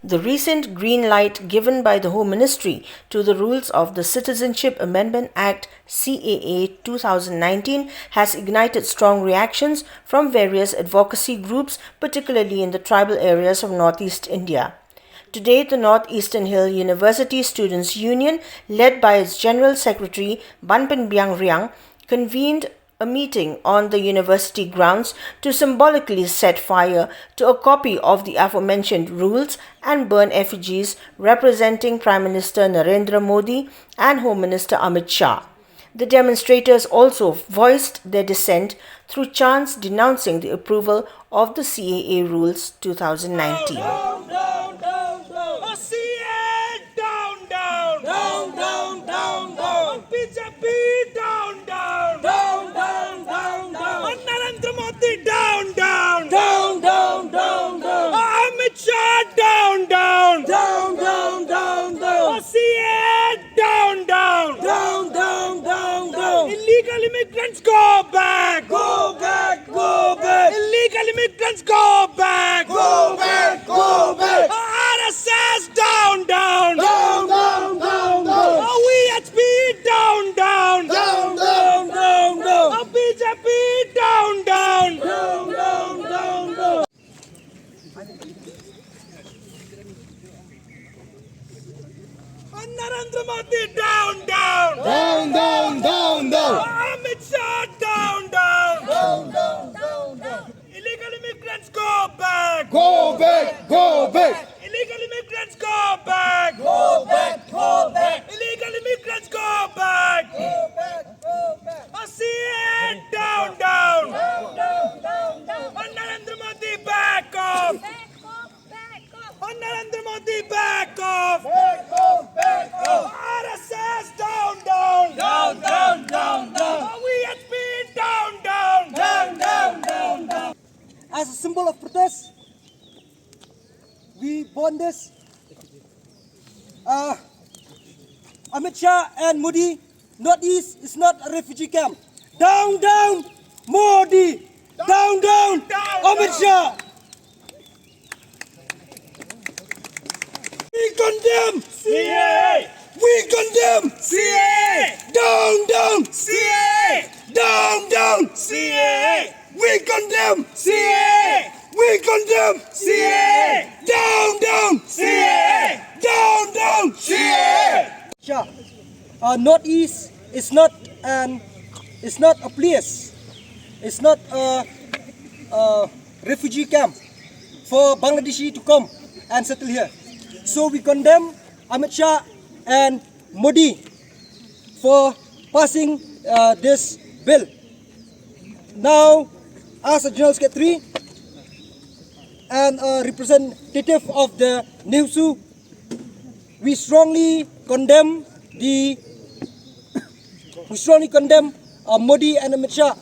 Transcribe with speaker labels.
Speaker 1: The recent green light given by the Home Ministry to the rules of the Citizenship Amendment Act CAA 2019 has ignited strong reactions from various advocacy groups, particularly in the tribal areas of northeast India. Today, the Northeastern Hill University Students' Union, led by its General Secretary Banpen Biang Riang, convened a meeting on the university grounds to symbolically set fire to a copy of the aforementioned rules and burn effigies representing Prime Minister Narendra Modi and Home Minister Amit Shah. The demonstrators also voiced their dissent through chants denouncing the approval of the CAA rules 2019.
Speaker 2: Amit Shah, down, down, down, down, down, down. CA, down, down, down, down, down, down. Illegal immigrants, go back, go back, go back. Illegal immigrants, go back, go back, go back. RSS, down, down, down, down, down, down. VHP, down, down, down, down, down, down. BJP, down, down, down, down, down, down. Narendra Modi, down, down,
Speaker 3: down, down, down, down.
Speaker 2: Amit Shah, down, down,
Speaker 3: Down, down, down, down.
Speaker 2: Illegal immigrants, go back,
Speaker 3: Go back, go back.
Speaker 2: illegal immigrants, go back,
Speaker 3: Go back, go back.
Speaker 2: illegal immigrants, go back.
Speaker 3: Go back, go back.
Speaker 2: CA, down, down,
Speaker 3: Down, down, down, down.
Speaker 2: Narendra Modi, back off. Narendra Modi, back off.
Speaker 3: Back off, back off.
Speaker 2: RSS, down, down,
Speaker 3: Down, down, down, down.
Speaker 2: VHP, down, down,
Speaker 3: Down, down, down, down.
Speaker 4: As a symbol of protest, we burn this. Amit Shah and Modi, Northeast is not a refugee camp. Down, down, Modi. Down, down, Amit Shah. We condemn
Speaker 2: CA,
Speaker 4: We condemn
Speaker 2: CA,
Speaker 4: Down, down,
Speaker 2: CA,
Speaker 4: down, down.
Speaker 2: CA,
Speaker 4: We condemn
Speaker 2: CA,
Speaker 4: We condemn
Speaker 2: CA,
Speaker 4: Down, down,
Speaker 2: CA,
Speaker 4: down, down.
Speaker 2: CA.
Speaker 4: Shah, Northeast is not a place. It's not a refugee camp for Bangladeshi to come and settle here. So we condemn Amit Shah and Modi for passing this bill. Now, as a General Secretary and a representative of the Nehu, we strongly condemn Modi and Amit Shah